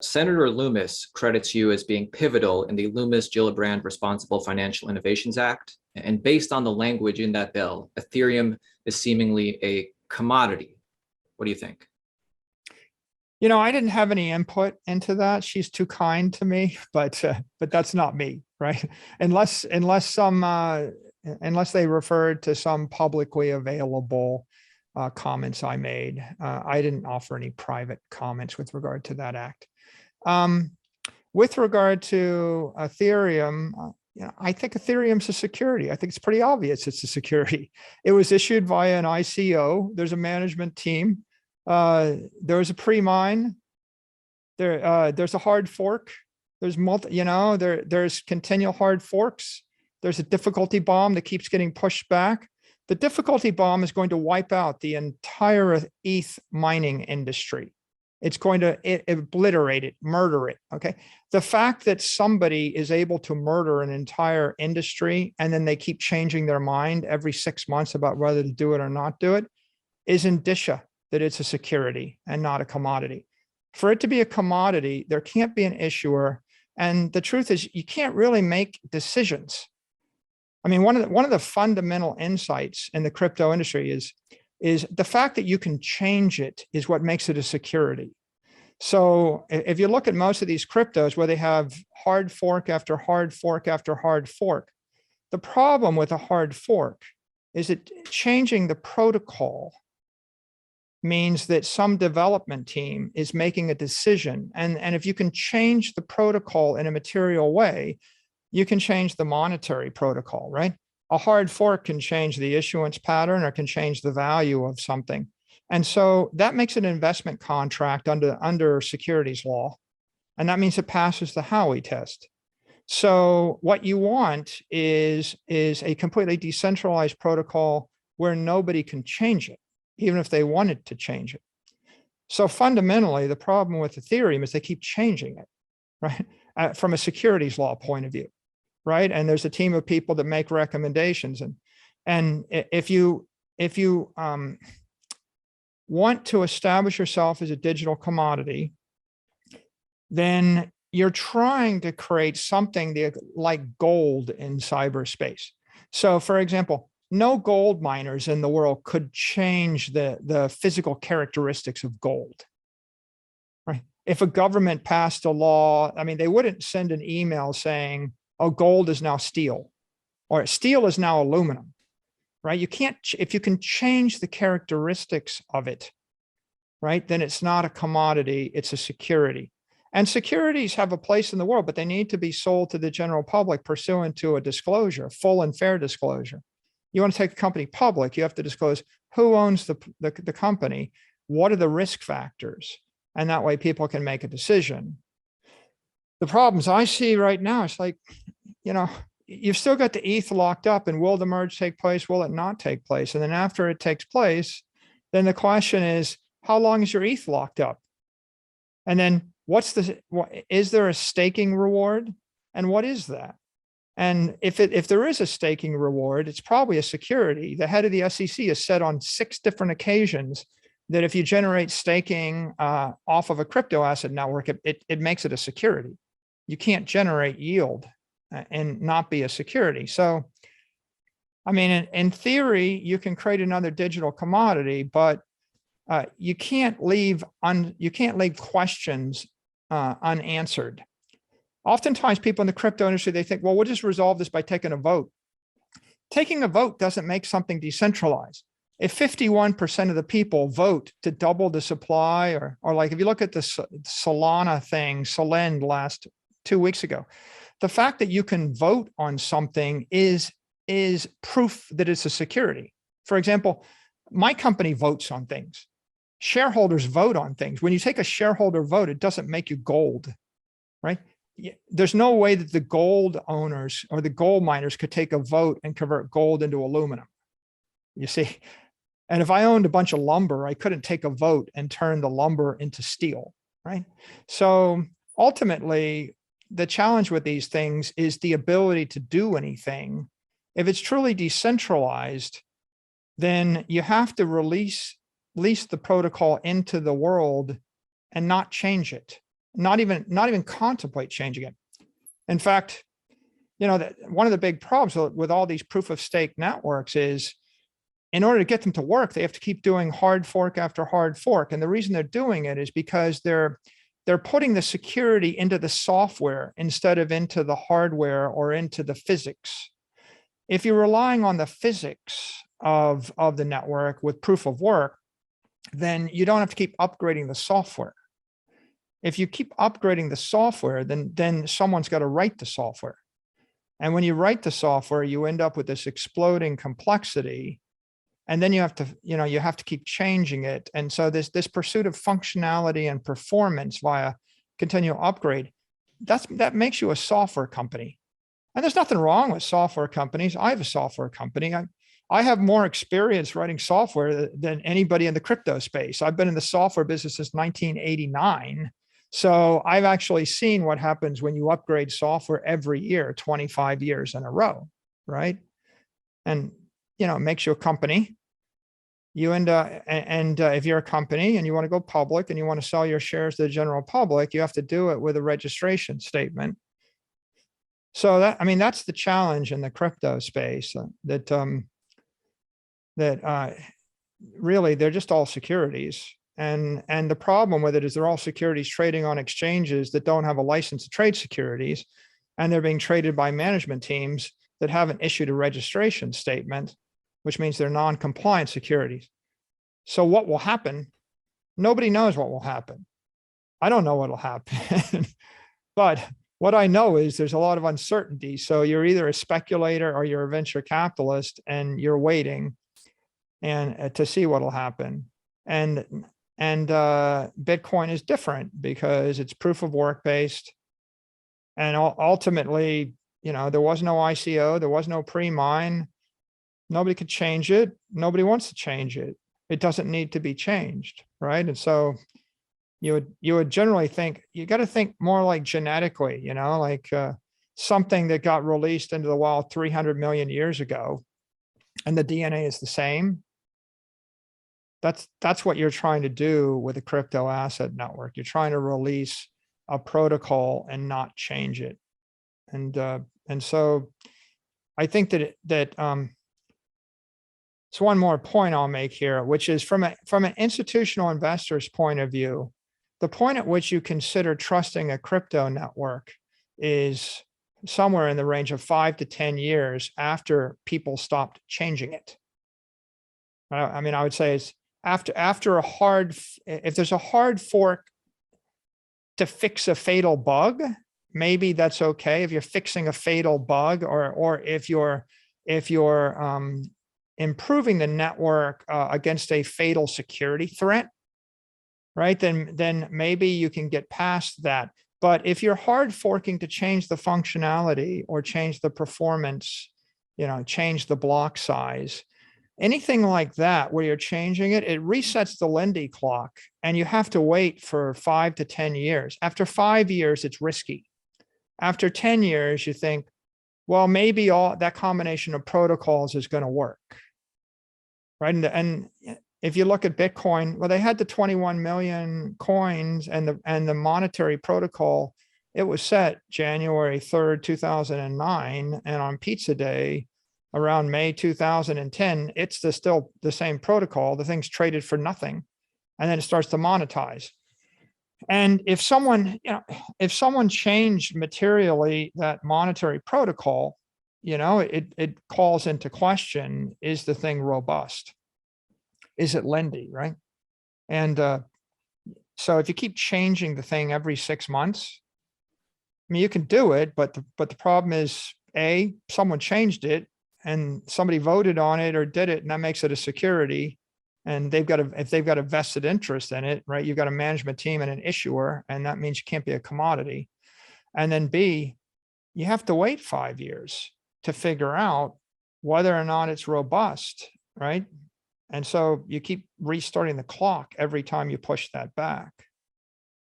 Senator Loomis credits you as being pivotal in the Loomis-Gillibrand Responsible Financial Innovations Act. And based on the language in that bill, Ethereum is seemingly a commodity. What do you think? You know, I didn't have any input into that. She's too kind to me, but that's not me, right? Unless they referred to some publicly available comments I made. I didn't offer any private comments with regard to that act. With regard to Ethereum, you know, I think Ethereum's a security. I think it's pretty obvious it's a security. It was issued via an ICO. There's a management team. There's a pre-mine. There's a hard fork. There's there's continual hard forks. There's a difficulty bomb that keeps getting pushed back. The difficulty bomb is going to wipe out the entire ETH mining industry. It's going to obliterate it, murder it, okay? The fact that somebody is able to murder an entire industry and then they keep changing their mind every 6 months about whether to do it or not do it is indicia that it's a security and not a commodity. For it to be a commodity, there can't be an issuer. And the truth is you can't really make decisions. I mean, one of the fundamental insights in the crypto industry is the fact that you can change it is what makes it a security. So if you look at most of these cryptos where they have hard fork after hard fork after hard fork, the problem with a hard fork is that changing the protocol means that some development team is making a decision. And if you can change the protocol in a material way, you can change the monetary protocol, right? A hard fork can change the issuance pattern or can change the value of something. And so that makes an investment contract under securities law. And that means it passes the Howey test. So what you want is a completely decentralized protocol where nobody can change it, even if they wanted to change it. So fundamentally, the problem with Ethereum is they keep changing it, right? From a securities law point of view, right? And there's a team of people that make recommendations. And if you want to establish yourself as a digital commodity, then you're trying to create something like gold in cyberspace. So for example, no gold miners in the world could change the physical characteristics of gold, right? If a government passed a law, I mean, they wouldn't send an email saying, oh, gold is now steel, or steel is now aluminum, right? You can't, if you can change the characteristics of it, right, then it's not a commodity, it's a security. And securities have a place in the world, but they need to be sold to the general public pursuant to a disclosure, full and fair disclosure. You want to take a company public, you have to disclose who owns the company, what are the risk factors, and that way people can make a decision. The problems I see right now, it's like, you know, you've still got the ETH locked up, and will the merge take place? Will it not take place? And then after it takes place, then the question is, how long is your ETH locked up? And then is there a staking reward? And what is that? And if there is a staking reward, it's probably a security. The head of the SEC has said on 6 different occasions that if you generate staking off of a crypto asset network, it makes it a security. You can't generate yield and not be a security. So, I mean, in theory, you can create another digital commodity, but you can't leave questions unanswered. Oftentimes people in the crypto industry, they think, well, we'll just resolve this by taking a vote. Taking a vote doesn't make something decentralized. If 51% of the people vote to double the supply, or like if you look at the Solana thing, Solend last 2 weeks ago, the fact that you can vote on something is proof that it's a security. For example, my company votes on things. Shareholders vote on things. When you take a shareholder vote, it doesn't make you gold, right? There's no way that the gold owners or the gold miners could take a vote and convert gold into aluminum, you see? And if I owned a bunch of lumber, I couldn't take a vote and turn the lumber into steel, right? So ultimately, the challenge with these things is the ability to do anything. If it's truly decentralized, then you have to release the protocol into the world and not change it. not even contemplate changing it. In fact, that one of the big problems with all these proof of stake networks is, in order to get them to work, they have to keep doing hard fork after hard fork. And the reason they're doing it is because they're putting the security into the software instead of into the hardware or into the physics. If you're relying on the physics of the network with proof of work, then you don't have to keep upgrading the software. If you keep upgrading the software, then someone's got to write the software. And when you write the software, you end up with this exploding complexity. And then you have to keep changing it. And so this pursuit of functionality and performance via continual upgrade, that makes you a software company. And there's nothing wrong with software companies. I have a software company. I have more experience writing software than anybody in the crypto space. I've been in the software business since 1989. So I've actually seen what happens when you upgrade software every year, 25 years in a row, right? And, it makes you a company. You end up, and if you're a company and you want to go public and you want to sell your shares to the general public, you have to do it with a registration statement. So that's the challenge in the crypto space, that really they're just all securities. And the problem with it is they're all securities trading on exchanges that don't have a license to trade securities, and they're being traded by management teams that haven't issued a registration statement, which means they're non-compliant securities. So what will happen? Nobody knows what will happen. I don't know what will happen, but what I know is there's a lot of uncertainty. So you're either a speculator or you're a venture capitalist, and you're waiting and to see what will happen. And Bitcoin is different because it's proof of work based. And ultimately, there was no ICO, there was no pre-mine. Nobody could change it. Nobody wants to change it. It doesn't need to be changed, right? And so you would generally think, you got to think more like genetically, like something that got released into the wild 300 million years ago, and the DNA is the same. That's what you're trying to do with a crypto asset network. You're trying to release a protocol and not change it. And so I think that it's one more point I'll make here, which is from an institutional investor's point of view, the point at which you consider trusting a crypto network is somewhere in the range of 5 to 10 years after people stopped changing it. I would say it's after if there's a hard fork to fix a fatal bug, maybe that's okay. If you're fixing a fatal bug, or if you're improving the network against a fatal security threat, right? Then maybe you can get past that. But if you're hard forking to change the functionality or change the performance, change the block size, anything like that, where you're changing it, it resets the Lindy clock, and you have to wait for 5 to 10 years. After 5 years, it's risky. After 10 years, you think, well, maybe all that combination of protocols is going to work, right? And if you look at Bitcoin, well, they had the 21 million coins and the monetary protocol. It was set January 3rd, 2009, and on Pizza Day, around May 2010, it's still the same protocol. The thing's traded for nothing, and then it starts to monetize. And if someone changed materially that monetary protocol, it calls into question, is the thing robust? Is it Lindy, right? And so if you keep changing the thing every 6 months, you can do it, but the problem is, A, someone changed it and somebody voted on it or did it, and that makes it a security. And if they've got a vested interest in it, right? You've got a management team and an issuer, and that means you can't be a commodity. And then B, you have to wait 5 years to figure out whether or not it's robust, right? And so you keep restarting the clock every time you push that back.